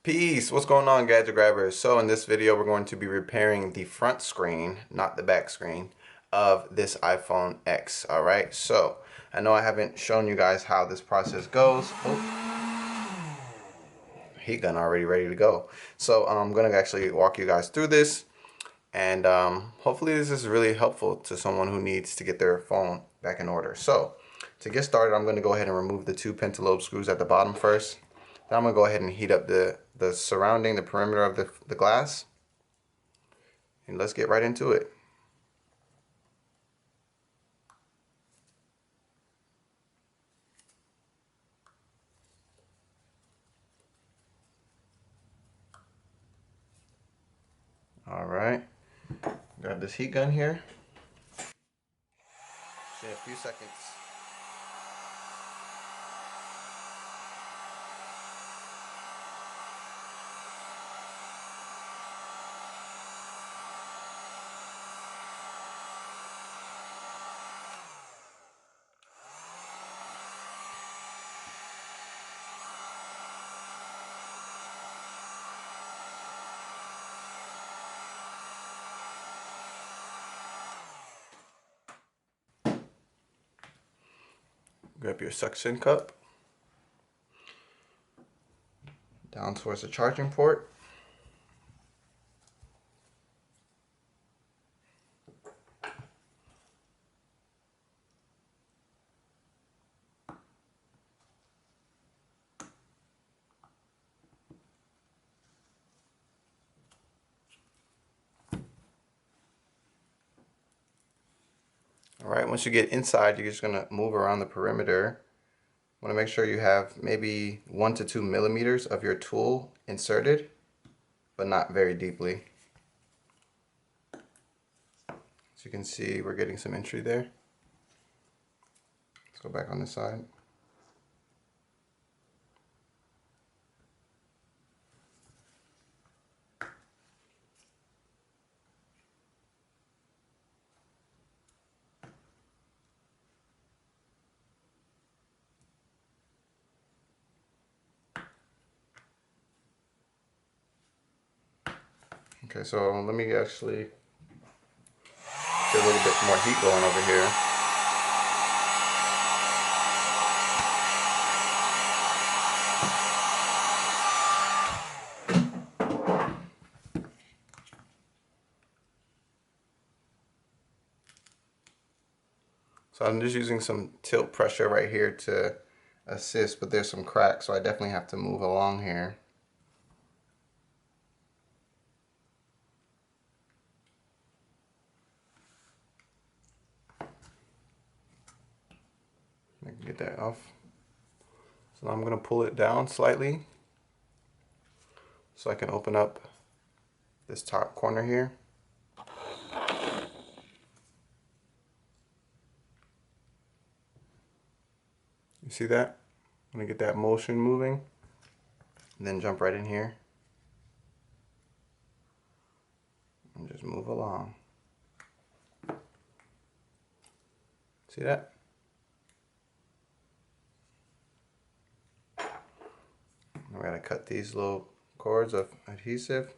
Peace! What's going on, gadget grabbers? So in this video, we're going to be repairing the front screen, not the back screen, of this iPhone X. All right. So I know I haven't shown you guys how this process goes. Oh, heat gun already ready to go. So I'm gonna actually walk you guys through this, and hopefully this is really helpful to someone who needs to get their phone back in order. So to get started, I'm going to go ahead and remove the two pentalobe screws at the bottom first. Then I'm going to go ahead and heat up the surrounding, the perimeter of the glass. And let's get right into it. All right. Grab this heat gun here. In a few seconds. Grab your suction cup. Down towards the charging port. All right, once you get inside, you're just gonna move around the perimeter. Want to make sure you have maybe 1 to 2 millimeters of your tool inserted, but not very deeply. As you can see, we're getting some entry there. Let's go back on this side. Okay, so let me actually get a little bit more heat going over here. So I'm just using some tilt pressure right here to assist, but there's some cracks, so I definitely have to move along here. I can get that off. So now I'm going to pull it down slightly so I can open up this top corner here. You see that? I'm going to get that motion moving and then jump right in here and just move along. See that? We're going to cut these little cords of adhesive.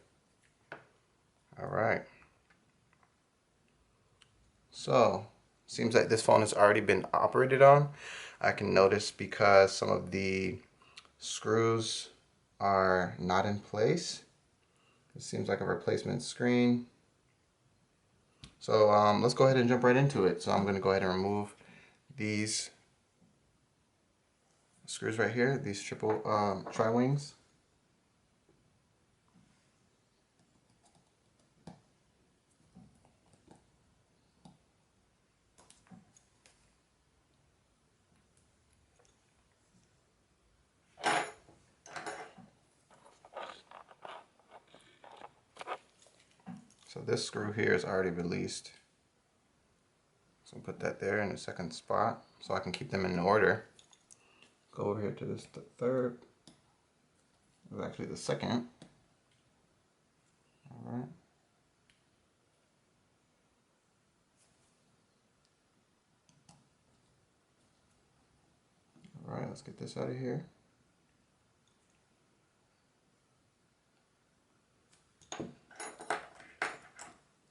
All right. So, seems like this phone has already been operated on. I can notice because some of the screws are not in place. It seems like a replacement screen. So let's go ahead and jump right into it. So I'm going to go ahead and remove these screws right here, these triple tri-wings. So this screw here is already released. So I'll put that there in the second spot so I can keep them in order. Go over here to this third. It was actually the second. All right. All right, let's get this out of here.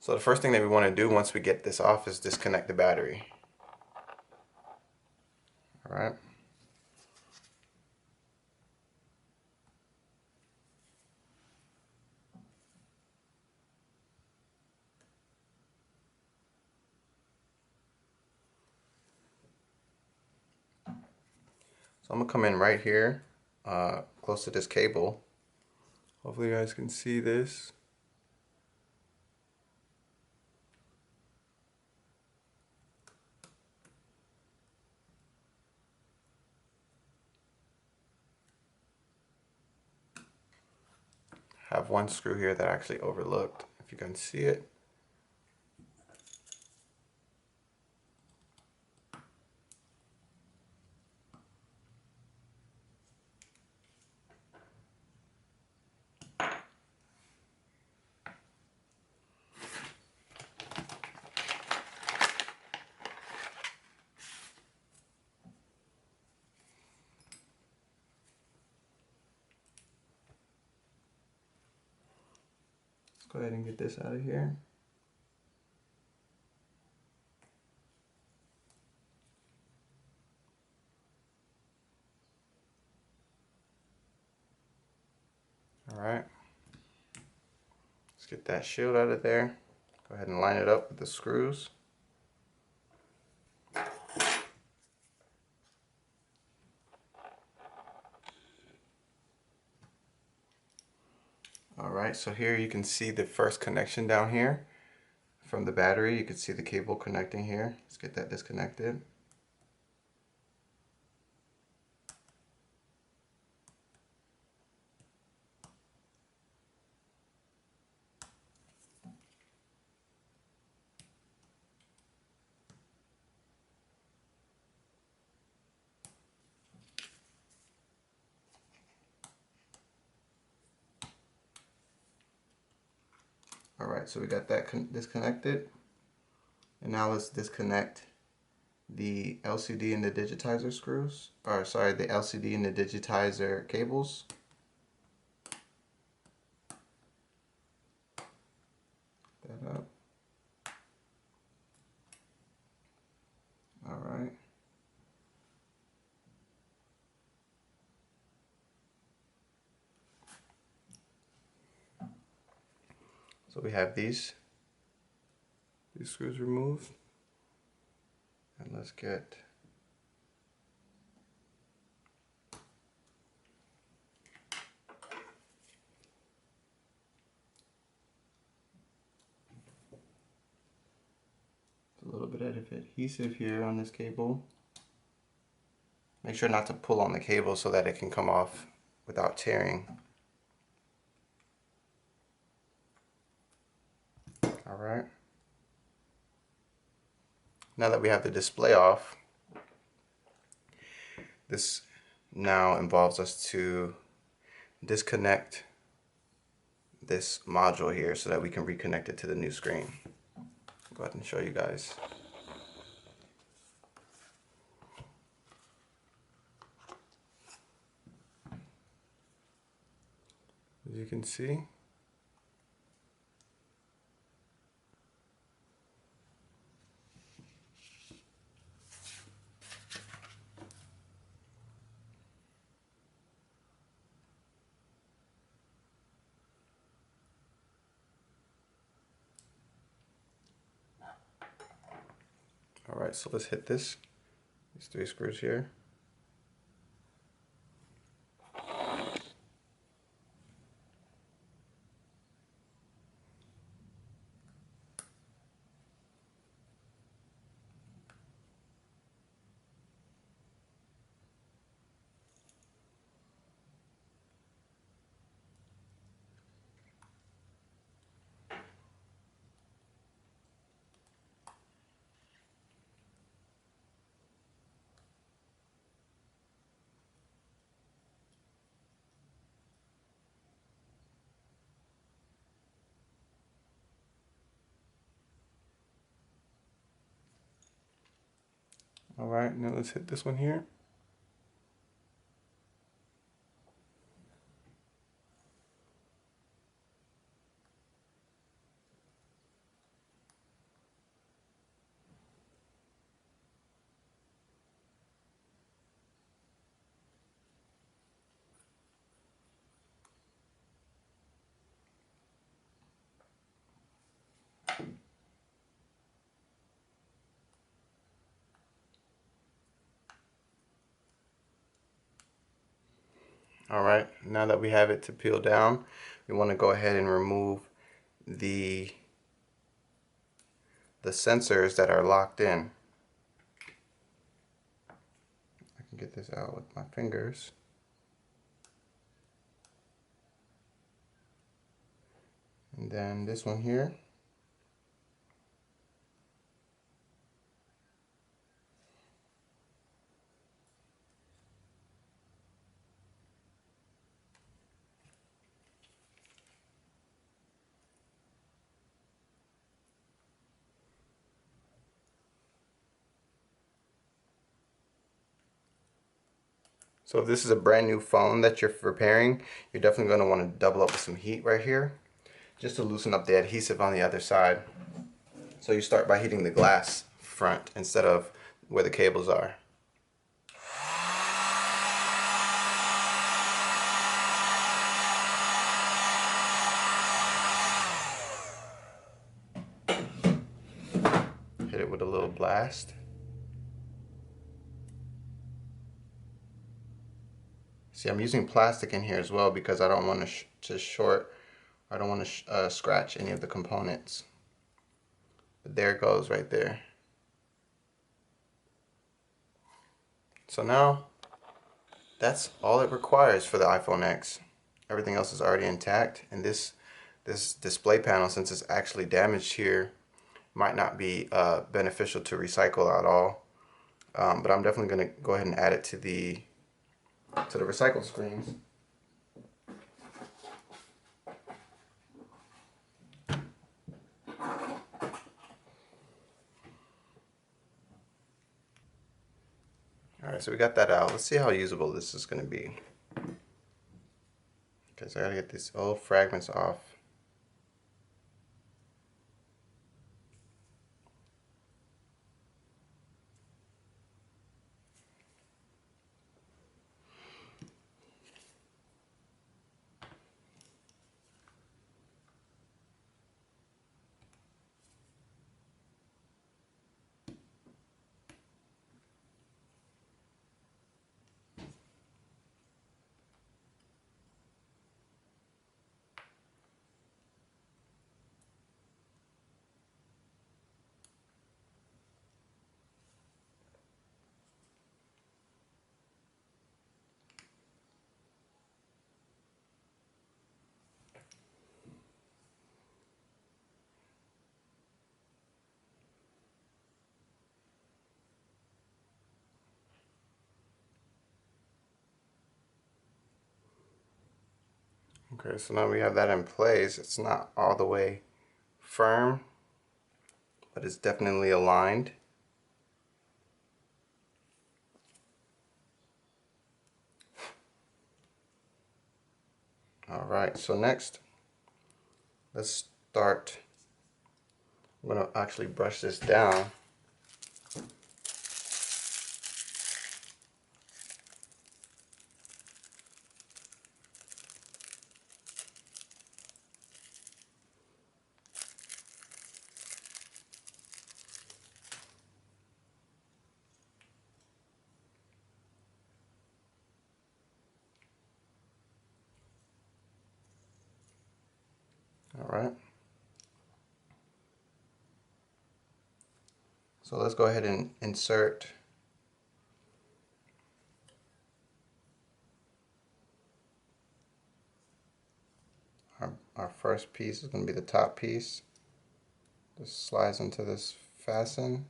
So the first thing that we want to do once we get this off is disconnect the battery. All right. So I'm gonna come in right here, close to this cable. Hopefully you guys can see this. Have one screw here that I actually overlooked, if you can see it. Let's go ahead and get this out of here. All right. Let's get that shield out of there. Go ahead and line it up with the screws. All right, so here you can see the first connection down here from the battery. You can see the cable connecting here. Let's get that disconnected. All right, so we got that disconnected. And now let's disconnect the LCD and the digitizer screws, or sorry, the LCD and the digitizer cables. That up. All right. So we have these screws removed. And let's get a little bit of adhesive here on this cable. Make sure not to pull on the cable so that it can come off without tearing. All right. Now that we have the display off, this now involves us to disconnect this module here so that we can reconnect it to the new screen. Go ahead and show you guys. As you can see, all right, so let's hit these 3 screws here. All right, now let's hit this one here. All right, now that we have it to peel down, we want to go ahead and remove the sensors that are locked in. I can get this out with my fingers. And then this one here. So if this is a brand new phone that you're repairing, you're definitely going to want to double up with some heat right here, just to loosen up the adhesive on the other side. So you start by heating the glass front instead of where the cables are. Hit it with a little blast. See, I'm using plastic in here as well because I don't want to short, I don't want to scratch any of the components. But there it goes right there. So now, that's all it requires for the iPhone X. Everything else is already intact, and this display panel, since it's actually damaged here, might not be beneficial to recycle at all. But I'm definitely going to go ahead and add it to the recycle screens. Alright, so we got that out. Let's see how usable this is going to be. Okay, so I gotta get these old fragments off. Okay, so now we have that in place. It's not all the way firm, but it's definitely aligned. Alright, so next, let's start. I'm going to actually brush this down. Alright. So let's go ahead and insert our first piece. Is going to be the top piece. This slides into this fasten.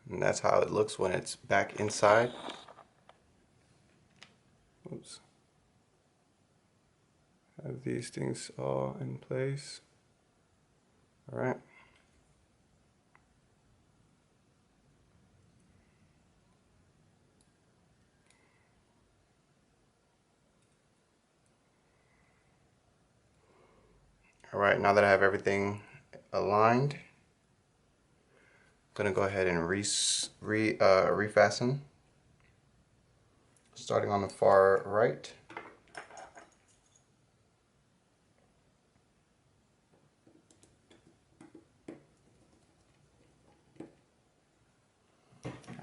And that's how it looks when it's back inside. Oops. Have these things all in place. All right. All right, now that I have everything aligned, Gonna go ahead and refasten, starting on the far right.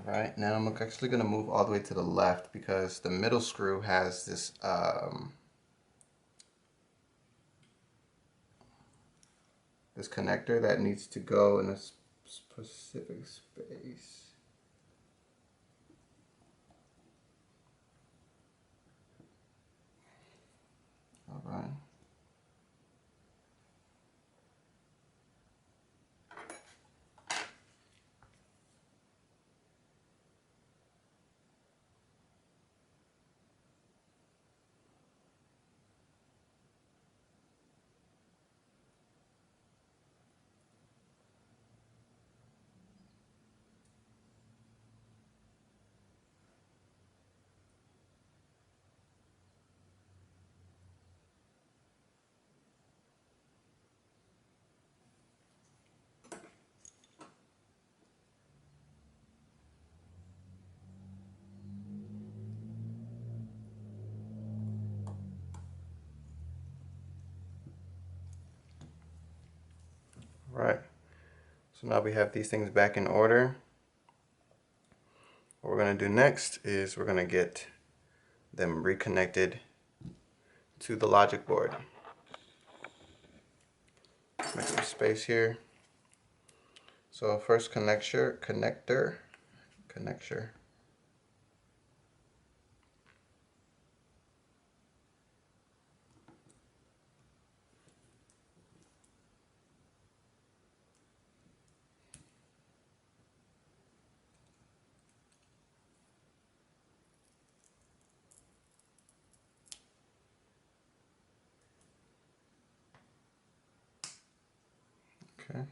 Alright, now I'm actually going to move all the way to the left because the middle screw has this this connector that needs to go in a specific space. Alright. Right. So now we have these things back in order. What we're going to do next is we're going to get them reconnected to the logic board. Make some space here. So first connector. Okay.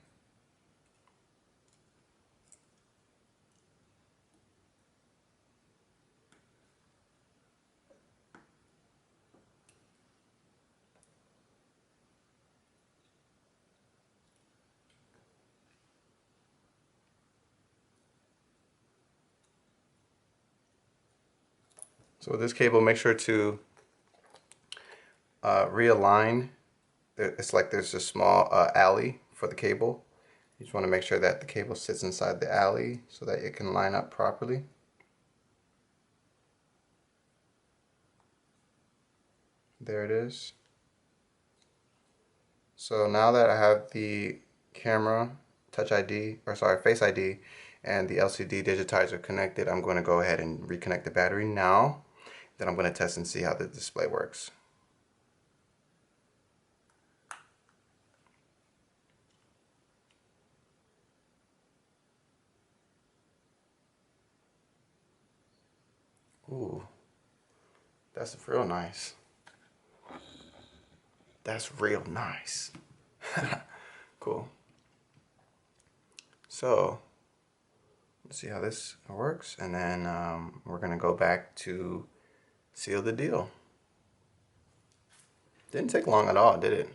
So with this cable, make sure to realign. It's like there's a small alley for the cable. You just want to make sure that the cable sits inside the alley so that it can line up properly. There it is. So now that I have the camera, Touch ID, or sorry, Face ID, and the LCD digitizer connected, I'm going to go ahead and reconnect the battery now. Then I'm going to test and see how the display works. Ooh, that's real nice. That's real nice. Cool. So let's see how this works, and then we're gonna go back to seal the deal. Didn't take long at all, did it?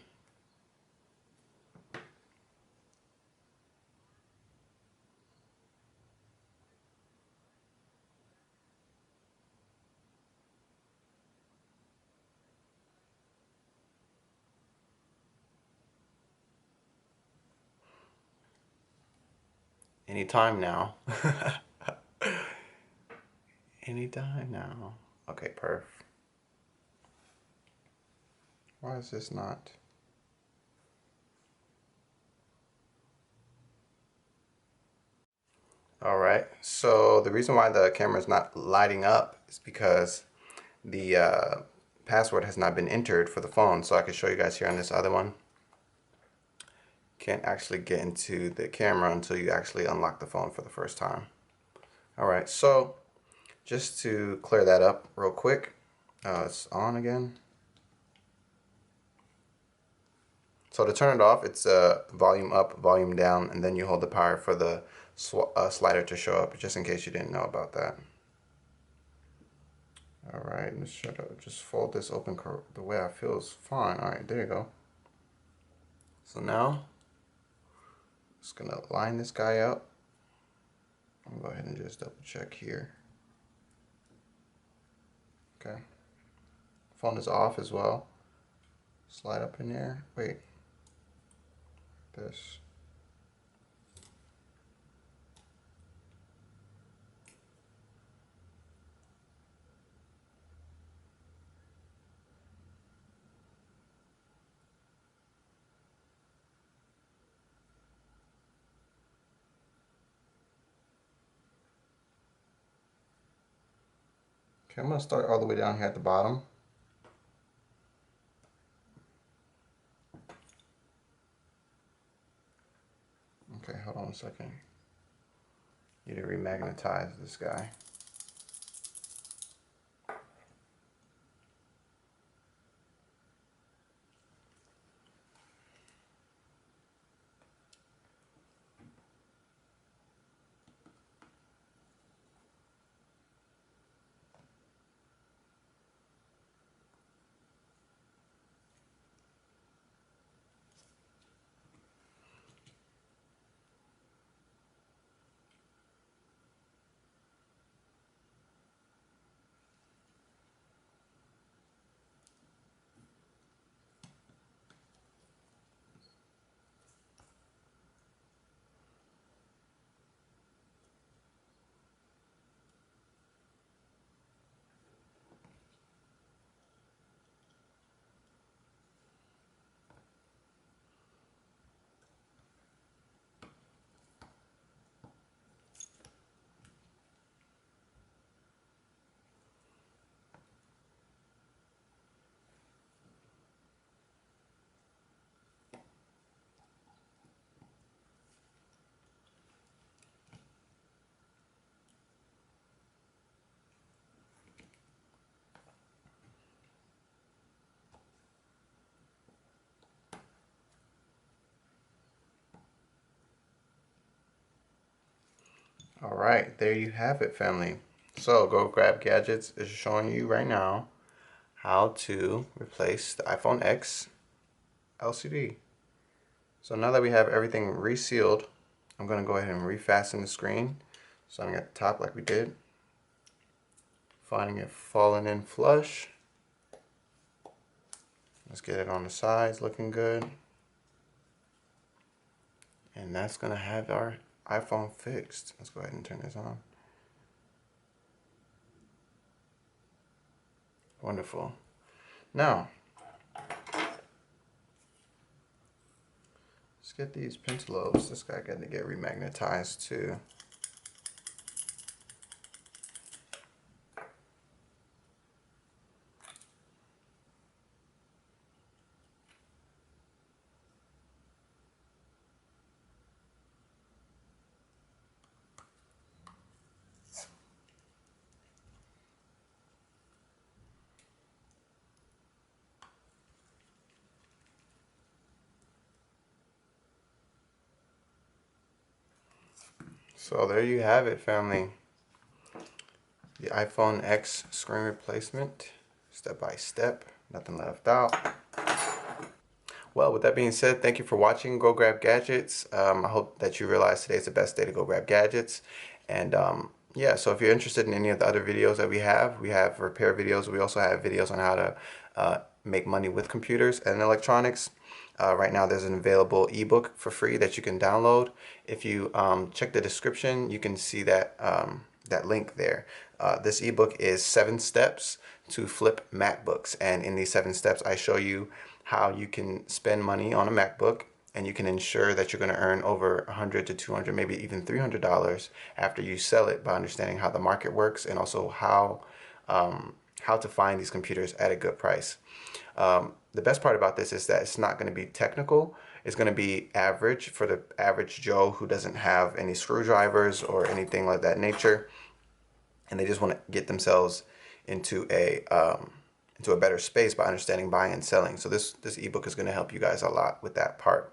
Anytime now. Anytime now. Okay, perf. Why is this not? All right, so the reason why the camera is not lighting up is because the password has not been entered for the phone. So I can show you guys here on this other one. Can't actually get into the camera until you actually unlock the phone for the first time. All right, so just to clear that up real quick, it's on again. So to turn it off, it's volume up, volume down, and then you hold the power for the slider to show up, just in case you didn't know about that. All right, let's try to just fold this open the way I feel is fine. All right, there you go. So now, just gonna line this guy up I'll go ahead and just double check here. Okay. Phone is off as well. Slide up in there. Wait. This. Okay, I'm going to start all the way down here at the bottom. Okay, hold on a second. Need to remagnetize this guy. All right, there you have it, family. So Go Grab Gadgets is showing you right now how to replace the iPhone X LCD. So now that we have everything resealed, I'm going to go ahead and refasten the screen. Starting at the top like we did. Finding it falling in flush. Let's get it on the sides looking good. And that's going to have our iPhone fixed. Let's go ahead and turn this on. Wonderful. Now, let's get these pentalobes. This guy got to get remagnetized too. So there you have it, family. The iPhone X screen replacement, step by step, nothing left out. Well, with that being said, thank you for watching Go Grab Gadgets. I hope that you realize today's the best day to go grab gadgets. And yeah, so if you're interested in any of the other videos that we have repair videos. We also have videos on how to make money with computers and electronics. Right now there's an available ebook for free that you can download. If you check the description, you can see that that link there. This ebook is 7 steps to flip MacBooks, and in these 7 steps I show you how you can spend money on a MacBook and you can ensure that you're going to earn over $100 to $200, maybe even $300 after you sell it, by understanding how the market works and also how to find these computers at a good price. The best part about this is that it's not going to be technical. It's going to be average for the average Joe who doesn't have any screwdrivers or anything like that nature, and they just want to get themselves into a better space by understanding buying and selling. So this ebook is going to help you guys a lot with that part.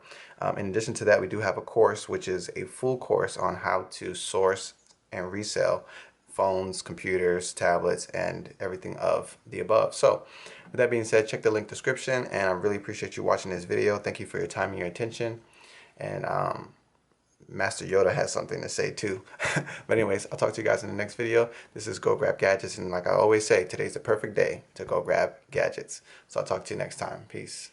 In addition to that, we do have a course, which is a full course on how to source and resell phones, computers, tablets, and everything of the above. So with that being said, check the link description, and I really appreciate you watching this video. Thank you for your time and your attention, and Master Yoda has something to say too. But anyways, I'll talk to you guys in the next video. This is Go Grab Gadgets, and like I always say, today's the perfect day to go grab gadgets. So I'll talk to you next time. Peace.